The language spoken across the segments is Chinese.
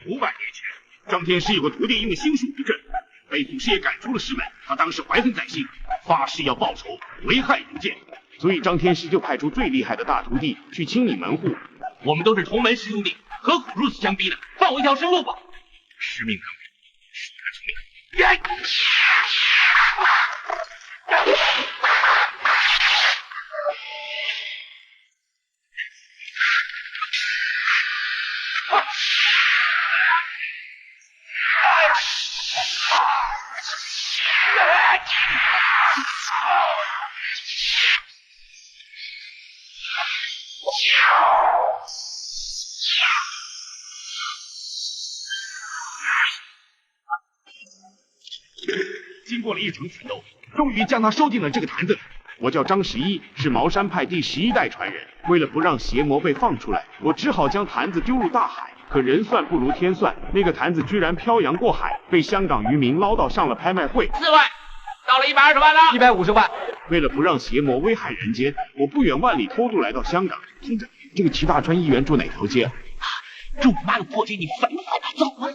500年前，张天师有个徒弟因为心术不正，被祖师爷赶出了师门。他当时怀恨在心，发誓要报仇，危害人间。所以张天师就派出最厉害的大徒弟去清理门户。我们都是同门师兄弟，何苦如此相逼呢？放我一条生路吧！师命难违，恕他成命。经过了一场死斗，终于将他收进了这个坛子里。我叫张11，是茅山派第11代传人。为了不让邪魔被放出来，我只好将坛子丢入大海。可人算不如天算，那个坛子居然漂洋过海，被香港渔民捞到上了拍卖会。4万，到了120万了，150万。为了不让邪魔危害人间，我不远万里偷渡来到香港。听着，这个齐大川议员住哪条街啊？住妈的破街，你烦不烦？走啊！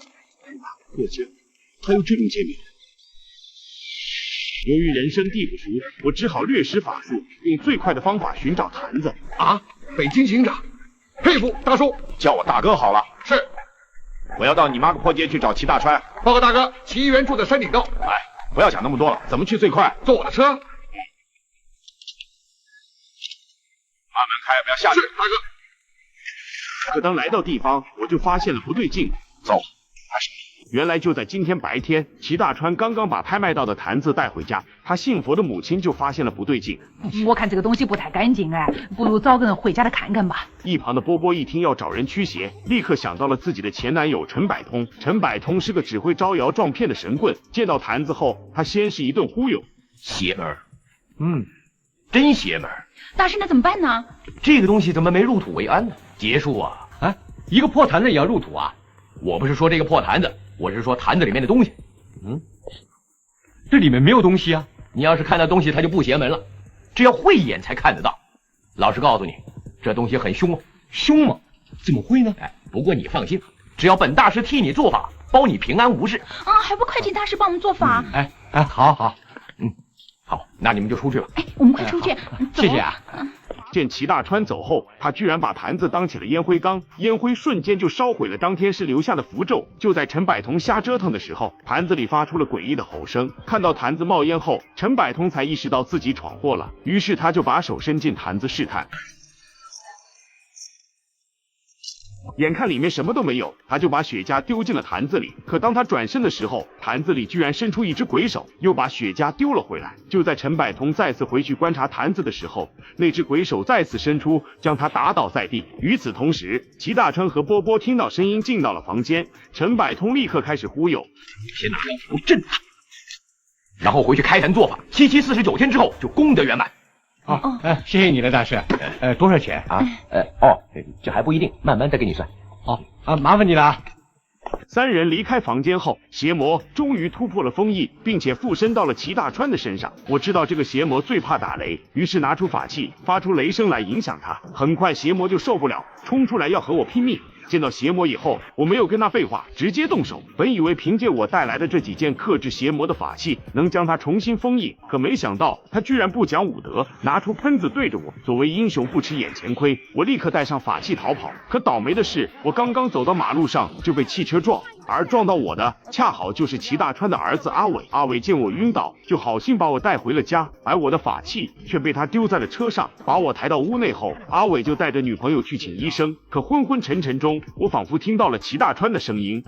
破街，还有这种街名？由于人生地不熟，我只好略施法术，用最快的方法寻找坛子。啊，北京行长，佩服大叔，叫我大哥好了。是，我要到你妈个破街去找齐大川。报告大哥，齐议员住在山顶洞。哎，不要讲那么多了，怎么去最快？坐我的车。慢慢开，不要下去。是，大哥。可当来到地方，我就发现了不对劲。走。原来就在今天白天，齐大川刚刚把拍卖到的坛子带回家，他信佛的母亲就发现了不对劲。我看这个东西不太干净哎，不如找个人回家来看看吧。一旁的波波一听要找人驱邪，立刻想到了自己的前男友陈百通。陈百通是个只会招摇撞骗的神棍，见到坛子后，他先是一顿忽悠，邪门，真邪门。大师，那怎么办呢？这个东西怎么没入土为安呢？结束啊！啊，一个破坛子也要入土啊？我不是说这个破坛子，我是说坛子里面的东西。这里面没有东西啊。你要是看到东西，它就不邪门了。这要慧眼才看得到。老实告诉你，这东西很凶啊。凶吗？怎么会呢？哎，不过你放心，只要本大师替你做法，包你平安无事。还不快请大师帮我们做法？好，好，那你们就出去吧。我们快出去。谢谢啊。见齐大川走后，他居然把坛子当起了烟灰缸，烟灰瞬间就烧毁了张天师留下的符咒。就在陈百通瞎折腾的时候，坛子里发出了诡异的吼声。看到坛子冒烟后，陈百通才意识到自己闯祸了，于是他就把手伸进坛子试探。眼看里面什么都没有，他就把雪茄丢进了坛子里。可当他转身的时候，坛子里居然伸出一只鬼手，又把雪茄丢了回来。就在陈百通再次回去观察坛子的时候，那只鬼手再次伸出，将他打倒在地。与此同时，齐大川和波波听到声音进到了房间。陈百通立刻开始忽悠，先拿符咒镇他，然后回去开坛做法，749天之后就功德圆满。谢谢你了，大师。多少钱啊？这还不一定，慢慢再给你算。麻烦你了啊。三人离开房间后，邪魔终于突破了封印，并且附身到了齐大川的身上。我知道这个邪魔最怕打雷，于是拿出法器，发出雷声来影响他。很快邪魔就受不了，冲出来要和我拼命。见到邪魔以后，我没有跟他废话，直接动手。本以为凭借我带来的这几件克制邪魔的法器，能将他重新封印，可没想到他居然不讲武德，拿出喷子对着我。所谓英雄不吃眼前亏，我立刻带上法器逃跑。可倒霉的是，我刚刚走到马路上就被汽车撞，而撞到我的恰好就是齐大川的儿子阿伟。阿伟见我晕倒，就好心把我带回了家，而我的法器却被他丢在了车上。把我抬到屋内后，阿伟就带着女朋友去请医生。可昏昏沉沉中，我仿佛听到了齐大川的声音：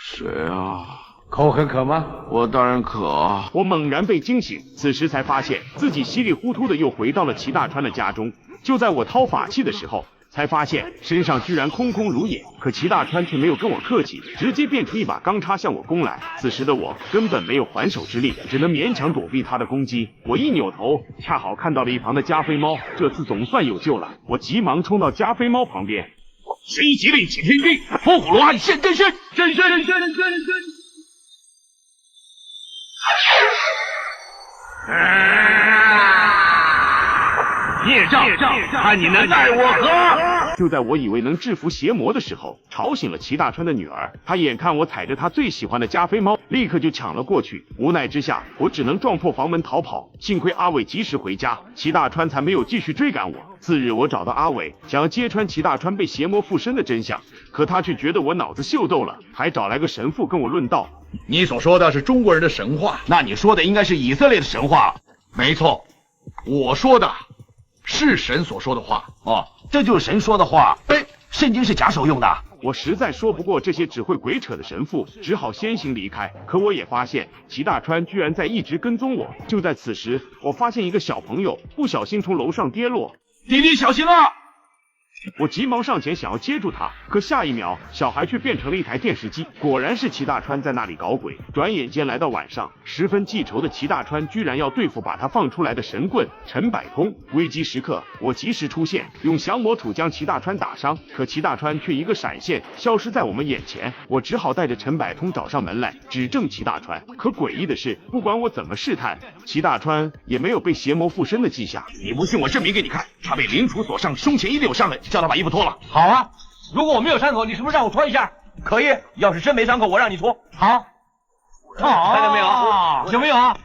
谁啊？口很渴吗？我当然渴。我猛然被惊醒，此时才发现自己稀里糊涂的又回到了齐大川的家中。就在我掏法器的时候，才发现身上居然空空如也。可齐大川却没有跟我客气，直接变出一把钢叉向我攻来。此时的我根本没有还手之力，只能勉强躲避他的攻击。我一扭头，恰好看到了一旁的加菲猫，这次总算有救了。我急忙冲到加菲猫旁边，神医急令请天地，伏虎罗汉现真身，真身。孽障，看你能奈我何！就在我以为能制服邪魔的时候，吵醒了齐大川的女儿。她眼看我踩着她最喜欢的加菲猫，立刻就抢了过去。无奈之下，我只能撞破房门逃跑。幸亏阿伟及时回家，齐大川才没有继续追赶我。次日，我找到阿伟，想要揭穿齐大川被邪魔附身的真相，可他却觉得我脑子秀逗了，还找来个神父跟我论道。你所说的是中国人的神话，那你说的应该是以色列的神话。没错，我说的是神所说的话。哦，这就是神说的话。圣经是假手用的。我实在说不过这些只会鬼扯的神父，只好先行离开。可我也发现齐大川居然在一直跟踪我。就在此时，我发现一个小朋友不小心从楼上跌落，弟弟小心啊！我急忙上前想要接住他，可下一秒，小孩却变成了一台电视机。果然是齐大川在那里搞鬼。转眼间来到晚上，十分记仇的齐大川居然要对付把他放出来的神棍陈百通。危机时刻，我及时出现，用降魔杵将齐大川打伤，可齐大川却一个闪现消失在我们眼前。我只好带着陈百通找上门来指证齐大川。可诡异的是，不管我怎么试探，齐大川也没有被邪魔附身的迹象。你不信，我证明给你看。他被灵杵锁上，胸前一定有伤痕，叫他把衣服脱了。好啊，如果我没有伤口，你是不是让我脱一下？可以，要是真没伤口，我让你脱。好，看见没有？有没有啊？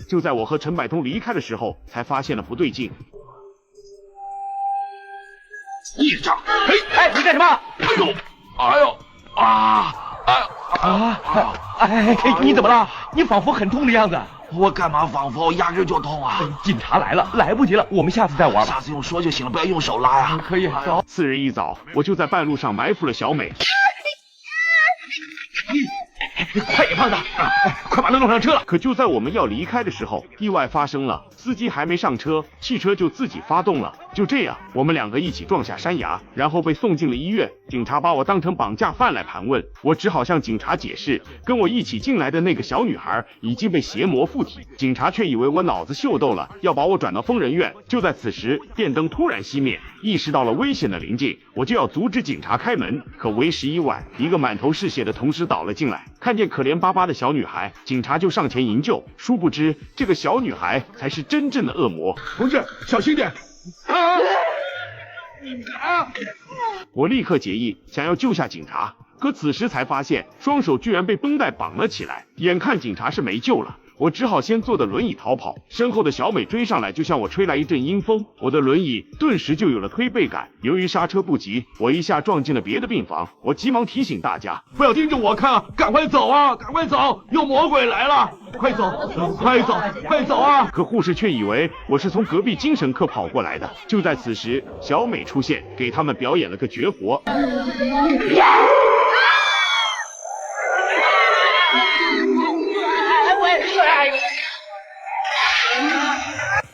就在我和陈百通离开的时候，才发现了不对劲。孽障！哎，你干什么？你怎么了？你仿佛很痛的样子。我干嘛仿佛？压根就痛啊！警察来了，来不及了，我们下次再玩吧。下次用说就行了，不要用手拉呀。可以，走。次日一早，我就在半路上埋伏了小美。快点，胖子，快把他弄上车了。可就在我们要离开的时候，意外发生了，司机还没上车，汽车就自己发动了。就这样，我们两个一起撞下山崖，然后被送进了医院。警察把我当成绑架犯来盘问，我只好向警察解释，跟我一起进来的那个小女孩已经被邪魔附体。警察却以为我脑子秀逗了，要把我转到疯人院。就在此时，电灯突然熄灭，意识到了危险的临近，我就要阻止警察开门，可为时已晚，一个满头是血的同事倒了进来。看见可怜巴巴的小女孩，警察就上前营救。殊不知，这个小女孩才是真正的恶魔。同志，小心点！我立刻结意，想要救下警察，可此时才发现双手居然被绷带绑了起来。眼看警察是没救了，我只好先坐的轮椅逃跑。身后的小美追上来，就向我吹来一阵阴风，我的轮椅顿时就有了推背感。由于刹车不及，我一下撞进了别的病房。我急忙提醒大家，不要盯着我看，赶快走啊！赶快走，有魔鬼来了！快走，快走，快走啊！可护士却以为我是从隔壁精神科跑过来的。就在此时，小美出现，给他们表演了个绝活。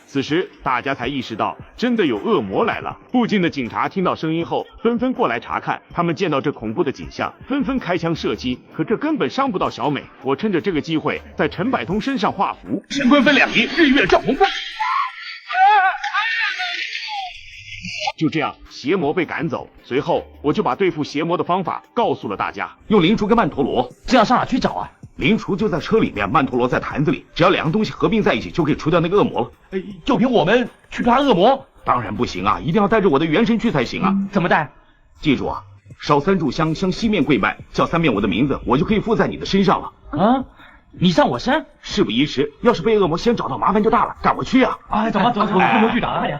此时大家才意识到，真的有恶魔来了。附近的警察听到声音后，纷纷过来查看。他们见到这恐怖的景象，纷纷开枪射击，可这根本伤不到小美。我趁着这个机会，在陈百通身上画符，神棍分两仪，日月照红光。就这样，邪魔被赶走。随后，我就把对付邪魔的方法告诉了大家。用灵杵跟曼陀罗。这样上哪去找啊？灵杵就在车里面，曼陀罗在坛子里，只要两个东西合并在一起，就可以除掉那个恶魔了。就凭我们去抓恶魔？当然不行啊，一定要带着我的元神去才行啊。怎么带？记住啊，烧3炷香，向西面跪拜，叫3遍我的名字，我就可以附在你的身上了。啊，你上我身？事不宜迟，要是被恶魔先找到，麻烦就大了。赶快去啊！走吧，走，恶魔局长，快点。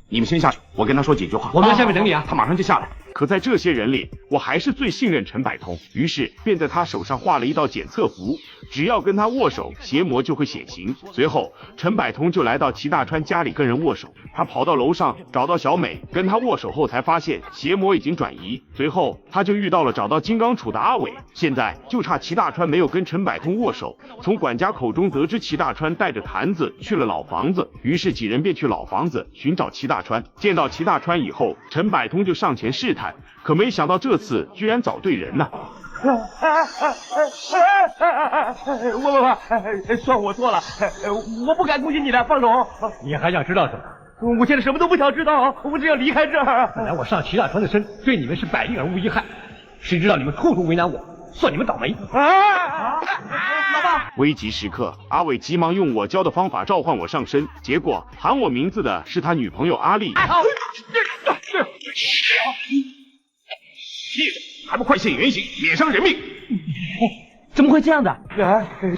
你们先下去，我跟他说几句话。我们在下面等你啊。他马上就下来。可在这些人里，我还是最信任陈百通，于是便在他手上画了一道检测符，只要跟他握手，邪魔就会显形。随后，陈百通就来到齐大川家里跟人握手。他跑到楼上找到小美，跟他握手后才发现邪魔已经转移。随后，他就遇到了找到金刚杵的阿伟。现在就差齐大川没有跟陈百通握手。从管家口中得知齐大川带着坛子去了老房子，于是几人便去老房子寻找齐大川。见到齐大川以后，陈百通就上前试探。可没想到这次居然找对人了。算我错了，我不敢攻击你的，放手。你还想知道什么？我现在什么都不想知道，我只要离开这儿。本来我上齐大川的身，对你们是百利而无一害，谁知道你们处处为难我，算你们倒霉。老爸，啊！危急时刻，阿伟急忙用我教的方法召唤我上身，结果喊我名字的是他女朋友阿丽。还不快现原形，免伤人命！怎么会这样的？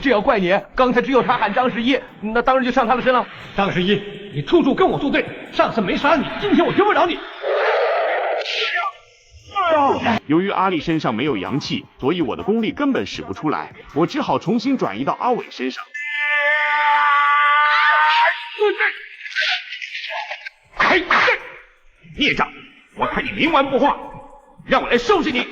这要怪你，刚才只有他喊张十一，那当然就上他的身了。张十一，你处处跟我作对，上次没杀你，今天我救不了你。由于阿丽身上没有阳气，所以我的功力根本使不出来，我只好重新转移到阿伟身上。孽障，我看你冥顽不化，让我来收拾你！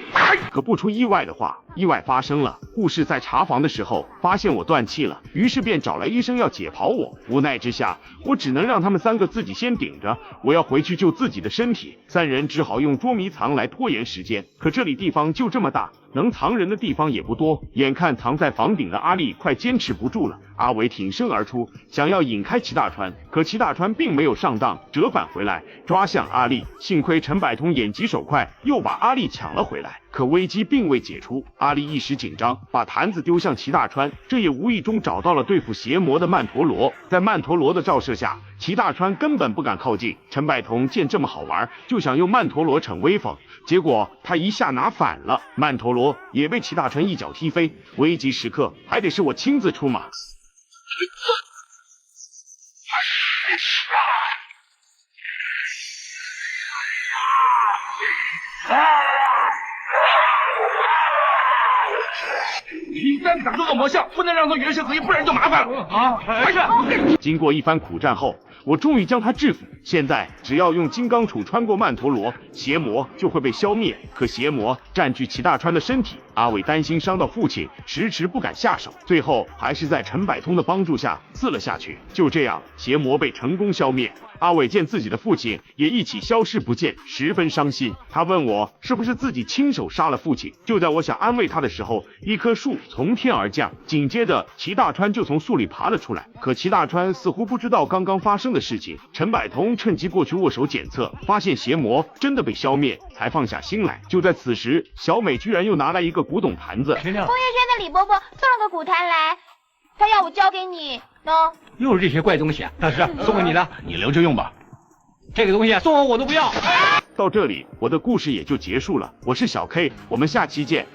可不出意外的话，意外发生了。护士在查房的时候发现我断气了，于是便找来医生要解剖我。无奈之下，我只能让他们三个自己先顶着，我要回去救自己的身体。三人只好用捉迷藏来拖延时间。可这里地方就这么大，能藏人的地方也不多。眼看藏在房顶的阿丽快坚持不住了，阿伟挺身而出，想要引开齐大川。可齐大川并没有上当，折返回来抓向阿丽。幸亏陈百通眼疾手快，又把阿丽抢了回来。可危机并未解除，阿丽一时紧张，把坛子丢向齐大川，这也无意中找到了对付邪魔的曼陀罗。在曼陀罗的照射下，齐大川根本不敢靠近。陈百通见这么好玩，就想用曼陀罗逞威风，结果他一下拿反了，曼陀罗也被齐大川一脚踢飞。危急时刻还得是我亲自出马。你再打出恶魔像，不能让他原神合一，不然就麻烦了啊！还是经过一番苦战后，我终于将他制服。现在只要用金刚杵穿过曼陀罗，邪魔就会被消灭。可邪魔占据齐大川的身体，阿伟担心伤到父亲，迟迟不敢下手。最后还是在陈百通的帮助下刺了下去。就这样，邪魔被成功消灭。阿伟见自己的父亲也一起消失不见，十分伤心。他问我是不是自己亲手杀了父亲。就在我想安慰他的时候，一棵树从天而降，紧接着齐大川就从树里爬了出来。可齐大川似乎不知道刚刚发生的事情。陈百通趁机过去握手检测，发现邪魔真的被消灭，才放下心来。就在此时，小美居然又拿来一个古董坛子。风月轩的李伯伯送了个古坛来，他要我交给你呢。又是这些怪东西啊！大师，送给你了，你留着用吧。这个东西送我都不要。到这里，我的故事也就结束了。我是小 K，我们下期见。